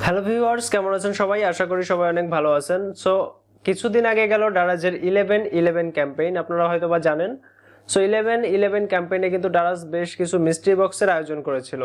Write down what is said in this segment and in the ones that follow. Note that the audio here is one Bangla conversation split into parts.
হ্যালো ভিউয়ার্স, কেমন আছেন সবাই? আশা করি সবাই অনেক ভালো আছেন। সো কিছুদিন আগে গেল ডারাজের 11-11 ক্যাম্পেইন, আপনারা হয়তো বা জানেন। সো 11-11 ক্যাম্পেইনে কিন্তু ডারাজ বেশ কিছু মিস্ট্রি বক্সের আয়োজন করেছিল।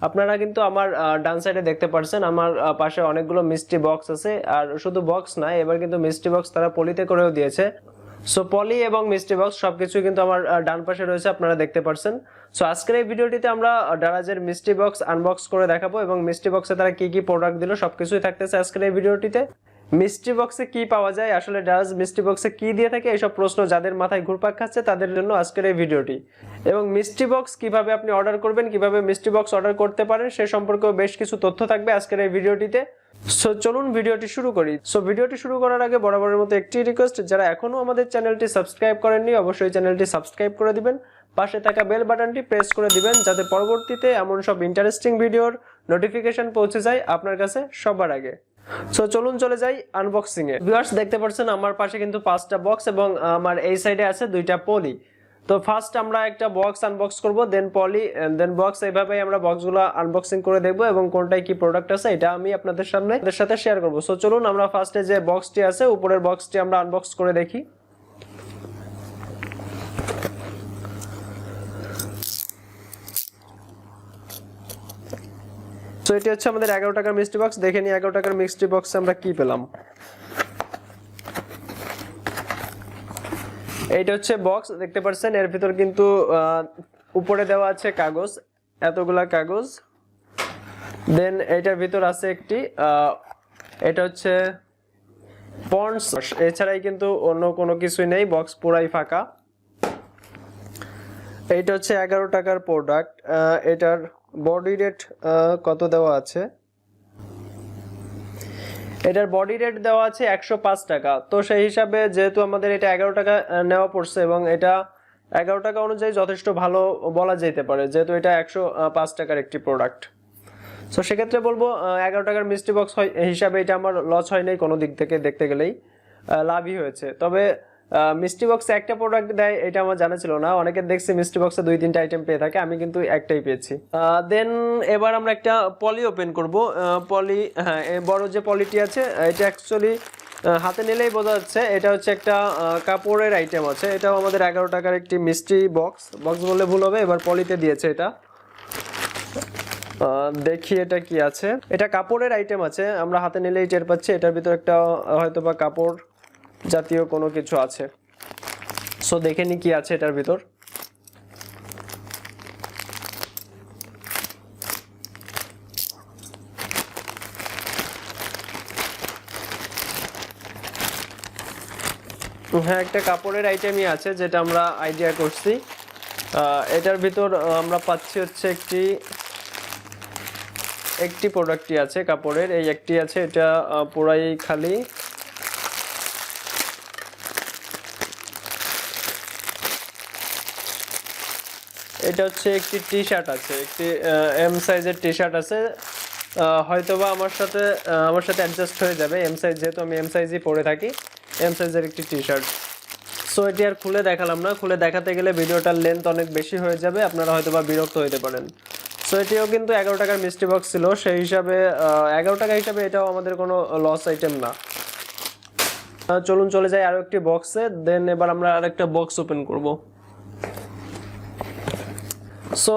আপনারা কিন্তু আমার ডান সাইডে দেখতে পাচ্ছেন, আমার পাশে অনেকগুলো মিস্ট্রি বক্স আছে। আর শুধু বক্স না, এবার কিন্তু মিস্ট্রি বক্স তারা পলিতে করেও দিয়েছে। সো পলি এবং মিস্ট্রি বক্স সবকিছু কিন্তু আমার ডান পাশে রয়েছে, আপনারা দেখতে পাচ্ছেন। সো আজকের এই ভিডিওটিতে আমরা ডারাজের মিস্ট্রি বক্স আনবক্স করে দেখাবো এবং মিস্ট্রি বক্সে তারা কি কি প্রোডাক্ট দিল সবকিছুই থাকতেছে আজকের এই ভিডিওটিতে। মিস্ট্রি বক্সে কি পাওয়া যায়, আসলে ডারাজ মিস্ট্রি বক্সে কি দিয়ে থাকে, এইসব প্রশ্ন যাদের মাথায় ঘুরপাক খাচ্ছে তাদের জন্য আজকের এই ভিডিওটি। এবং মিস্ট্রি বক্স কিভাবে আপনি অর্ডার করবেন, কিভাবে মিস্ট্রি বক্স অর্ডার করতে পারেন সে সম্পর্কেও বেশ কিছু তথ্য থাকবে আজকের এই ভিডিওটিতে। সো চলুন ভিডিওটি শুরু করি। সো ভিডিওটি শুরু করার আগে বরাবরের মতো একটি রিকোয়েস্ট, যারা এখনো আমাদের চ্যানেলটি সাবস্ক্রাইব করেননি অবশ্যই চ্যানেলটি সাবস্ক্রাইব করে দিবেন, পাশে থাকা বেল বাটনটি প্রেস করে দিবেন যাতে পরবর্তীতে এমন সব ইন্টারেস্টিং ভিডিওর নোটিফিকেশন পৌঁছে যায় আপনার কাছে সবার আগে। সো চলুন চলে যাই আনবক্সিং এ। ভিউয়ার্স দেখতে পাচ্ছেন আমার পাশে কিন্তু 5টা বক্স এবং আমার এই সাইডে আছে 2টা পলি। তো ফার্স্ট আমরা একটা বক্স আনবক্স করব, দেন পলি, দেন বক্স। এইভাবেই আমরা বক্সগুলো আনবক্সিং করে দেখব এবং কোনটায় কি প্রোডাক্ট আছে এটা আমি আপনাদের সাথে শেয়ার করব। সো চলুন আমরা ফার্স্টে যে বক্সটি আছে উপরের বক্সটি আমরা আনবক্স করে দেখি। সো এটি হচ্ছে আমাদের 11 টাকার মিস্ট্রি বক্স। দেখে নিই 11 টাকার মিস্ট্রি বক্সে আমরা কি পেলাম। এইটা হচ্ছে বক্স, দেখতে পাচ্ছেন এর ভিতর কিন্তু উপরে দেওয়া আছে কাগজ, এতগুলা কাগজ। দেন এটার ভিতর আছে একটি এটা হচ্ছে পন্ডস, এছাড়াই কিন্তু অন্য কোনো কিছুই নেই, বক্স পুরাই ফাঁকা। এইটা হচ্ছে 11 টাকার প্রোডাক্ট। এটার বডি রেট কত দেওয়া আছে? এটার বডি রেট দেওয়া আছে 105 টাকা। তো সেই হিসাবে যেহেতু আমাদের এটা 11 টাকা নেওয়া পড়ছে এবং এটা 11 টাকা অনুযায়ী যথেষ্ট ভালো বলা যেতে পারে, যেহেতু এটা 105 টাকার একটি প্রোডাক্ট। সো সেক্ষেত্রে বলবো 11 টাকার মিস্ট্রি বক্স হিসাবে এটা আমার লস হয় নাই, কোনো দিক থেকে দেখতে গেলেই লাভই হয়েছে। তবে মিস্ট্রি বক্সে একটা প্রোডাক্ট দেয় এটা আমার জানা ছিল না, অনেকে দেখছি মিস্ট্রি বক্সে 2-3টা আইটেম পেয়ে থাকে, আমি কিন্তু একটাই পেয়েছি। দেন এবার আমরা একটা পলি ওপেন করব। পলি, হ্যাঁ, বড় যে পলিটি আছে এটা অ্যাকচুয়ালি হাতে নিলেই বোঝা যাচ্ছে এটা হচ্ছে একটা কাপড়ের আইটেম আছে। এটাও আমাদের 11 টাকার একটি মিস্ট্রি বক্স বললে ভুল হবে, এবার পলিতে দিয়েছে এটা। দেখি এটা কি আছে। এটা কাপড়ের আইটেম আছে, আমরা হাতে নিলেই টের পাচ্ছি এটার ভিতর একটা হয়তোবা কাপড় জাতীয় কোনো কিছু আছে। সো দেখে নি কি আছে এটার ভিতর। হ্যাঁ, একটা কাপড়ের আইটেমই আছে যেটা আমরা আইডিয়া করছি। এটার ভিতর আমরা পাচ্ছি হচ্ছে একটি প্রোডাক্টই আছে কাপড়ের, এই একটি আছে, এটা পুরাই খালি। এটা হচ্ছে একটি টি শার্ট আছে, একটি এম সাইজের টি শার্ট আছে, হয়তোবা আমার সাথে অ্যাডজাস্ট হয়ে যাবে এম সাইজ, যেহেতু আমি এম সাইজই পরে থাকি, এম সাইজের একটি টি শার্ট। সো এটি আর খুলে দেখালাম না, খুলে দেখাতে গেলে ভিডিওটার লেন্থ অনেক বেশি হয়ে যাবে, আপনারা হয়তোবা বিরক্ত হতে পারেন। সো এটিও কিন্তু 11 টাকার মিস্ট্রি বক্স ছিল, সেই হিসাবে 11 টাকা হিসাবে এটাও আমাদের কোনো লস আইটেম না। চলুন চলে যাই আরো একটি বক্সে। দেন এবার আমরা আরেকটা বক্স ওপেন করব। সো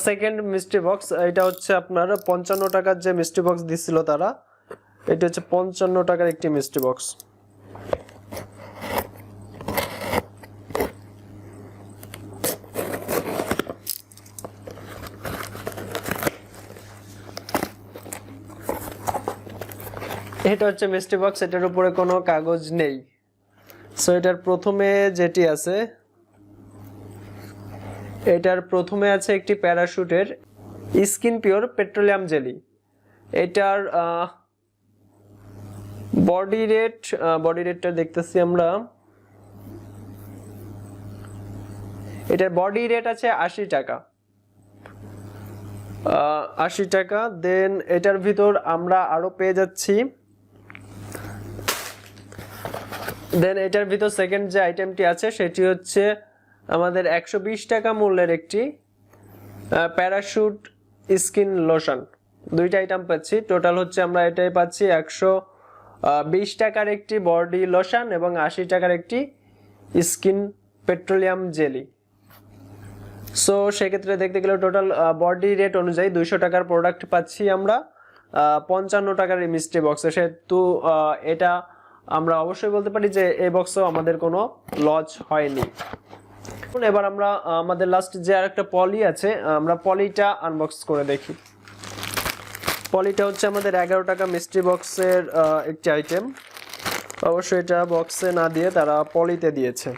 সেকেন্ড মিস্ট্রি বক্স, এটা হচ্ছে আপনার 55 টাকার যে মিস্ট্রি বক্স দিচ্ছিল তারা, এটা হচ্ছে 55 টাকার একটি মিস্ট্রি বক্স। এটা হচ্ছে মিস্ট্রি বক্স, এটার উপরে কোনো কাগজ নেই। সো এটার প্রথমে যেটি আছে, এটার প্রথমে আছে একটি প্যারাশুটের স্কিন পিওর পেট্রোলিয়াম জেলি। এটার বডি রেটটা দেখতেছি আমরা, এটার বডি রেট আছে 80 টাকা। 80 টাকা। দেন এটার ভিতর আমরা আরো পেয়ে যাচ্ছি, দেন এটার ভিতর সেকেন্ড যে আইটেমটি আছে সেটি হচ্ছে আমাদের 120 টাকা মূল্যের একটি প্যারাশুট স্কিন লোশন। দুইটা আইটেম পাচ্ছি। টোটাল হচ্ছে আমরা এটাই পাচ্ছি 120 টাকার একটি বডি লোশন এবং 80 টাকার একটি স্কিন পেট্রোলিয়াম জেলি। সো সেক্ষেত্রে দেখতে গেলে টোটাল বডি রেট অনুযায়ী 200 টাকার প্রোডাক্ট পাচ্ছি আমরা 55 টাকার এই মিস্ট্রি বক্সে। সেহেতু এটা আমরা অবশ্যই বলতে পারি যে এই বক্সও আমাদের কোনো লস হয়নি। এবার আমরা আমাদের লাস্ট যে আরেকটা পলি আছে, আমরা পলিটা আনবক্স করে দেখি। পলিটা হচ্ছে আমাদের 11 টাকা মিস্ট্রি বক্সের একটি আইটেম। অবশ্যই এটা বক্সে না দিয়ে তারা পলিতে দিয়েছে।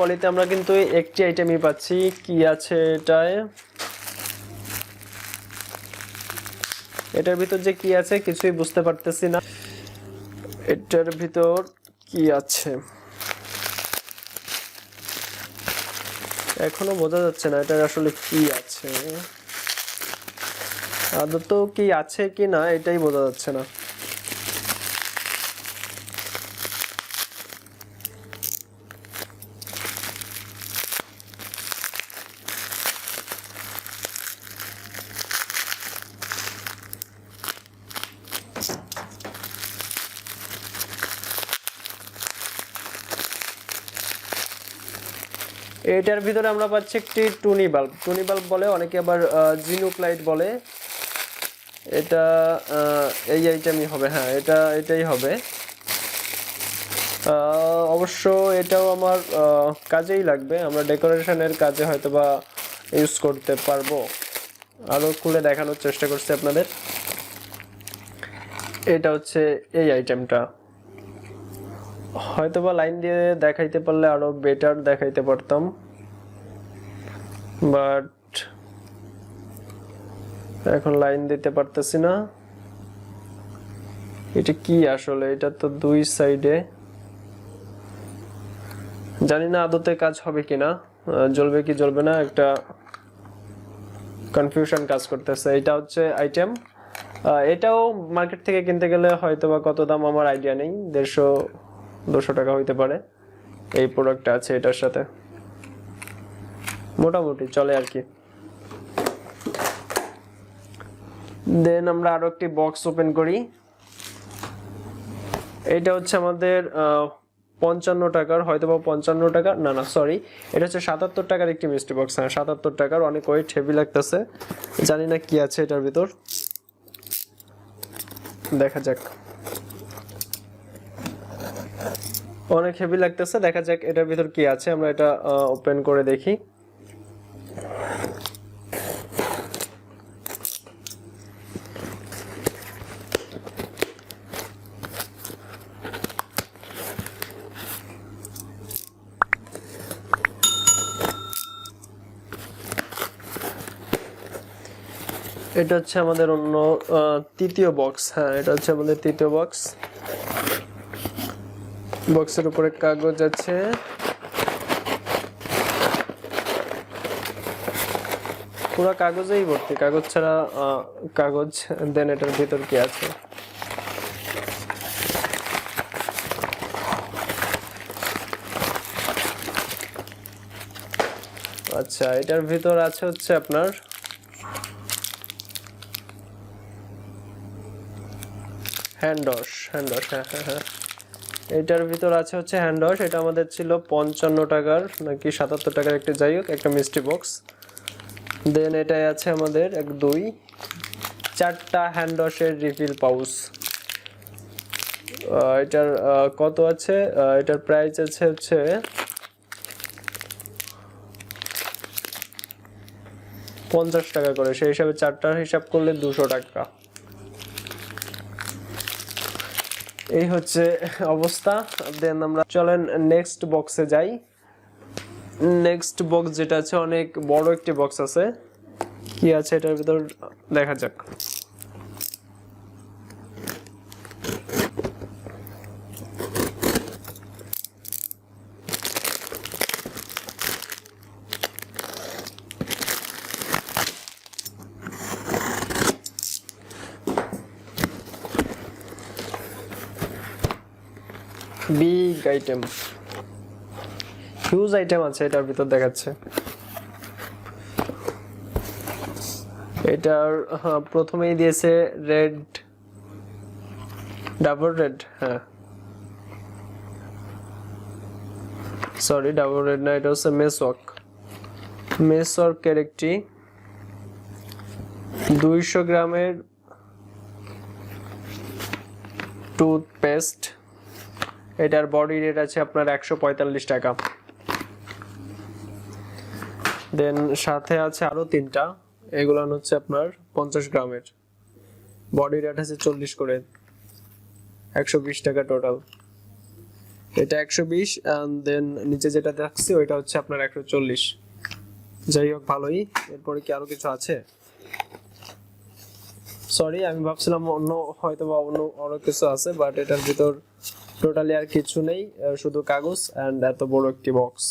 পলিতে আমরা কিন্তু একটি আইটেমই পাচ্ছি। কি আছে এটায়? এটার ভিতর যে কি আছে কিছুই বুঝতে পারতেছি না। এটার ভিতর কি আছে এখনো বোঝা যাচ্ছে না। এটার আসলে কি আছে, আদৌ কি আছে কি না এটাই বোঝা যাচ্ছে না। এটার ভিতরে আমরা পাচ্ছি একটি টুনি বাল্ব বলে, অনেকে আবার জিনুক লাইট বলে। এটা এই আইটেমই হবে, হ্যাঁ এটাই হবে। অবশ্য এটাও আমার কাজেই লাগবে, আমরা ডেকোরেশনের কাজে হয়তো বা ইউজ করতে পারবো। আরো খুলে দেখানোর চেষ্টা করছি আপনাদের। এটা হচ্ছে এই আইটেমটা, হয়তোবা লাইন দিয়ে দেখাইতে পারলে আরো বেটার দেখাইতে পারতাম, বাট এখন লাইন দিতে পারতেছি না। এটা কি আসলে? এটা তো দুই সাইডে, জানি না আদতে কাজ হবে কিনা, জ্বলবে কি জ্বলবে না, একটা কনফিউশন কাজ করতেছে। এটা হচ্ছে আইটেম। এটাও মার্কেট থেকে কিনতে গেলে হয়তোবা কত দাম আমার আইডিয়া নেই, 150-200 টাকা হইতে পারে। এই প্রোডাক্টটা আছে এটার সাথে, মোটামুটি চলে আর কি। দেন আমরা আরো একটি বক্স ওপেন করি। এটা হচ্ছে আমাদের 55 টাকার, হয়তোবা 55 টাকা, না সরি, এটা হচ্ছে 77 টাকার একটি মিস্ট্রি বক্স। হ্যাঁ 77 টাকার, অনেক ওয়েট, হেভি লাগতেছে। জানি না কি আছে এটার ভিতর, দেখা যাক। অনেক হেভি লাগতেছে, দেখা যাক এটার ভিতর কি আছে। আমরা এটা ওপেন করে দেখি। এটা হচ্ছে আমাদের অন্য তৃতীয় বক্স। হ্যাঁ এটা হচ্ছে আমাদের তৃতীয় বক্স। বক্সের উপরে কাগজ আছে, পুরো কাগজেই ভর্তি, কাগজ ছাড়া কাগজ। দেন এটার ভিতর কি আছে? আচ্ছা এটার ভিতর আছে হচ্ছে আপনার হ্যান্ড ওয়াশ। হ্যাঁ এটার ভিতর আছে হচ্ছে হ্যান্ড ওয়াশ। এটা আমাদের ছিল 55 টাকার নাকি 77 টাকার একটা, যাই হোক একটা মিস্ট্রি বক্স। দেন এটাই আছে আমাদের 1 2 4টা হ্যান্ড ওয়াশের রিফিল পাউচ। এটার কত আছে? এটার প্রাইস আছে হচ্ছে 50 টাকা করে, সেই হিসাবে 4টার হিসাব করলে 200 টাকা। এই হচ্ছে অবস্থা। দেন আমরা চলেন নেক্সট বক্সে যাই। নেক্সট বক্স যেটা আছে, অনেক বড় একটি বক্স আছে। কি আছে এটার ভিতর দেখা যাক। বিগ আইটেম, হিউজ আইটেম আছে এটার ভিতর দেখাচ্ছে। এটার প্রথমেই দিয়েছে রেড, ডাবল রেড, হ্যাঁ সরি ডাবল রেড না, এটা হচ্ছে মেসওয়ার্কের একটি 200 গ্রামের টুথপেস্ট। এটার বডি রেট আছে আপনার 145 টাকা। দেন সাথে আছে আরো 3টা, এগুলো হচ্ছে আপনার 50 গ্রামের, বডি রেট আছে 40 করে, 120 টাকা টোটাল। এটা 120 এন্ড দেন নিচে যেটা দেখছি ওইটা হচ্ছে আপনার 140। যাই হোক ভালোই। এরপরে কি আরো কিছু আছে? সরি আমি ভাবছিলাম অন্য হয়তো বা অন্য কিছু আছে, বাট এটার ভিতর টোটালি আর কিছু নেই, শুধু কাগজ এন্ড এত বড় একটি বক্স।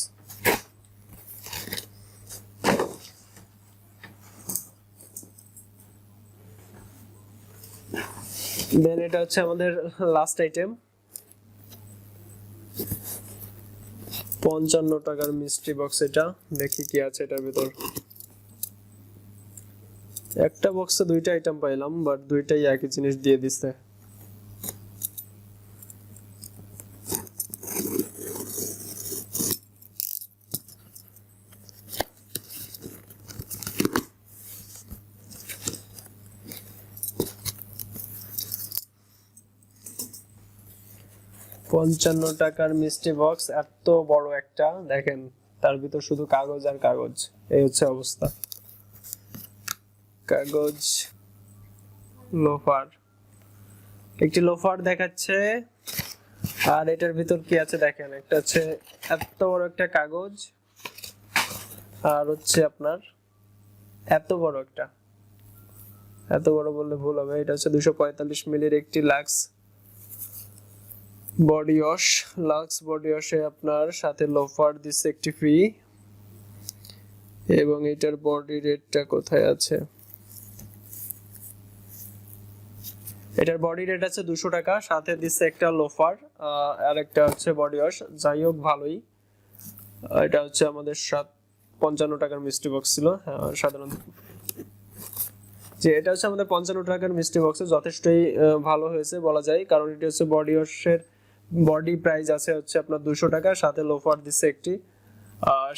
দেন এটা হচ্ছে আমাদের লাস্ট আইটেম, 55 টাকার মিস্ট্রি বক্স। এটা দেখি কি আছে এটার ভিতর। একটা বক্সে 2টা আইটেম পাইলাম, বাট 2টাই একই জিনিস দিয়ে দিছে। পঞ্চান্ন টাকার মিস্ট্রি বক্স, এত বড় একটা, দেখেন তার ভিতর শুধু কাগজ আর কাগজ, এই হচ্ছে অবস্থা। কাগজ, লোফার, একটি লোফার দেখাচ্ছে। আর এটার ভিতর কি আছে দেখেন, একটা হচ্ছে এত বড় একটা কাগজ, আর হচ্ছে আপনার এত বড় একটা, এত বড় বললে ভুল হবে, এটা হচ্ছে 245 মিলির একটি Lux body wash. Lux body ওয়াশে আপনার সাথে লোফার দিচ্ছে একটি ফ্রি। এবং এটার বডি রেটটা কোথায় আছে? এটার বডি রেট আছে 200 টাকা, সাথে দিচ্ছে একটা লোফার আর একটা হচ্ছে বডি ওয়াশ। যাই হোক ভালোই। এটা হচ্ছে আমাদের 55 টাকার মিস্ট্রি বক্স ছিল সাধারণত। যে এটা হচ্ছে আমাদের 55 টাকার মিস্ট্রি বক্সে যথেষ্টই ভালো হয়েছে বলা যায়, কারণ এটা হচ্ছে বডি ওয়াশের বডি প্রাইস আছে হচ্ছে আপনার 200 টাকা, সাথে লোফার দিচ্ছে একটি,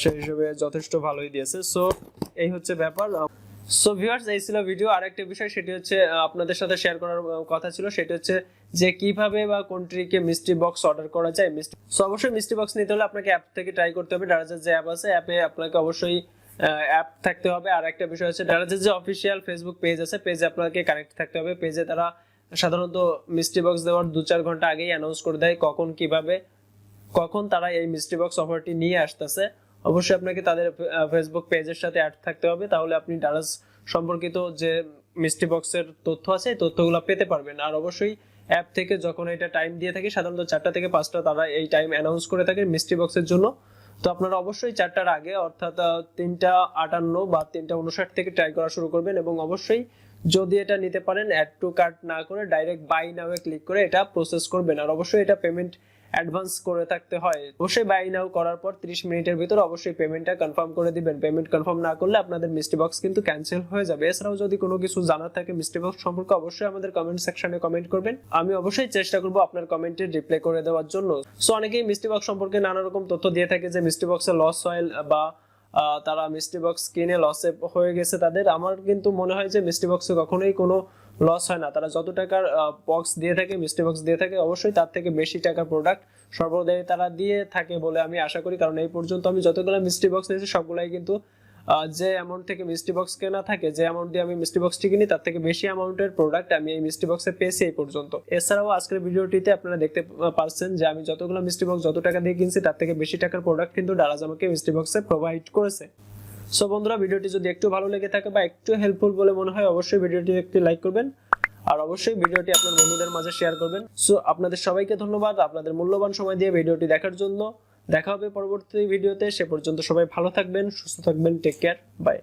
সেই হিসেবে যথেষ্ট ভালোই দিয়েছে। সো এই হচ্ছে ব্যাপার। সো ভিউয়ার্স, এই ছিল ভিডিও। আরেকটা বিষয় সেটি হচ্ছে আপনাদের সাথে শেয়ার করার কথা ছিল, সেটি হচ্ছে যে কিভাবে বা কোন ট্রিকে মিস্ট্রি বক্স অর্ডার করা যায়। সো অবশ্যই মিস্ট্রি বক্স নিতে হলে আপনাকে অ্যাপ থেকে ট্রাই করতে হবে। ডারাজের যে অ্যাপ আছে, অ্যাপে আপনাকে অবশ্যই অ্যাপ থাকতে হবে। আর একটা বিষয় হচ্ছে ডারাজের যে অফিসিয়াল ফেসবুক পেজ আছে, পেজে আপনাকে কানেক্ট থাকতে হবে। পেজে তারা সাধারণত মিস্ট্রি বক্স দেওয়ার 2-4 ঘন্টা আগেই অ্যানাউন্স করে দেয় কখন তারা এই মিস্ট্রি বক্স অফারটি নিয়ে আসতেছে। অবশ্যই আপনাকে তাদের ফেসবুক পেজের সাথে অ্যাড থাকতে হবে, তাহলে আপনি ডারাজ সম্পর্কিত যে মিস্ট্রি বক্সের তথ্য আছে এই তথ্যগুলো পেতে পারবেন। আর অবশ্যই অ্যাপ থেকে যখন এটা টাইম দিয়ে থাকে, সাধারণত 4টা থেকে 5টা তারা এই টাইম অ্যানাউন্স করে থাকে মিস্ট্রি বক্সের জন্য। তো আপনারা অবশ্যই 4টার আগে অর্থাৎ 3:58 বা 3:59 থেকে ট্রাই করা শুরু করবেন। এবং অবশ্যই যদি এটা নিতে পারেন, অ্যাড টু কার্ট না করে ডাইরেক্ট বাই নাও এ ক্লিক করে এটা প্রসেস করবেন। আর অবশ্যই এটা পেমেন্ট অ্যাডভান্স করে থাকতে হয়। অবশ্যই বাই নাও করার পর 30 মিনিটের ভিতর অবশ্যই পেমেন্টটা কনফার্ম করে দিবেন। পেমেন্ট কনফার্ম না করলে আপনাদের মিস্ট্রি বক্স কিন্তু ক্যান্সেল হয়ে যাবে। এছাড়াও যদি কোনো কিছু জানার থাকে মিস্ট্রি বক্স সম্পর্কে, অবশ্যই আমাদের কমেন্ট সেকশনে কমেন্ট করবেন। আমি অবশ্যই চেষ্টা করব আপনার কমেন্টে রিপ্লাই করে দেওয়ার জন্য। সো অনেকেই মিস্ট্রি বক্স সম্পর্কে নানা রকম তথ্য দিয়ে থাকে যে মিস্ট্রি বক্সে লস হয় বা তারা মিস্ট্রি বক্স কিনে লসে হয়ে গেছে তাদের। আমার কিন্তু মনে হয় যে মিস্ট্রি বক্সে কখনোই কোনো লস হয় না। তারা যত টাকার বক্স দিয়ে থাকে, মিস্ট্রি বক্স দিয়ে থাকে, অবশ্যই তার থেকে বেশি টাকার প্রোডাক্ট সর্বদাই তারা দিয়ে থাকে বলে আমি আশা করি। কারণ এই পর্যন্ত আমি যতগুলো মিস্ট্রি বক্স নিয়েছি সবগুলাই কিন্তু যে অ্যামাউন্ট থেকে মিস্ট্রি বক্স কেনা থাকে, যে অ্যামাউন্ট দিয়ে আমি মিস্ট্রি বক্সটি কিনি, তার থেকে বেশি অ্যামাউন্টের প্রোডাক্ট আমি এই মিস্ট্রি বক্সে পেয়েছি এই পর্যন্ত। এছাড়াও আজকের ভিডিওটিতে আপনারা দেখতে পাচ্ছেন যে আমি যতগুলো মিস্ট্রি বক্স যত টাকা দিয়ে কিনছি তার থেকে বেশি টাকার প্রোডাক্ট কিন্তু ডারাজ আমাকে মিস্ট্রি বক্সে প্রোভাইড করেছে। সো বন্ধুরা, ভিডিওটি যদি একটু ভালো লেগে থাকে বা একটু হেল্পফুল বলে মনে হয়, অবশ্যই ভিডিওটি একটি লাইক করবেন আর অবশ্যই ভিডিওটি আপনার বন্ধুদের মাঝে শেয়ার করবেন। সো আপনাদের সবাইকে ধন্যবাদ আপনাদের মূল্যবান সময় দিয়ে ভিডিওটি দেখার জন্য। দেখা হবে পরবর্তী ভিডিওতে। সে পর্যন্ত সবাই ভালো থাকবেন, সুস্থ থাকবেন। Take care, by.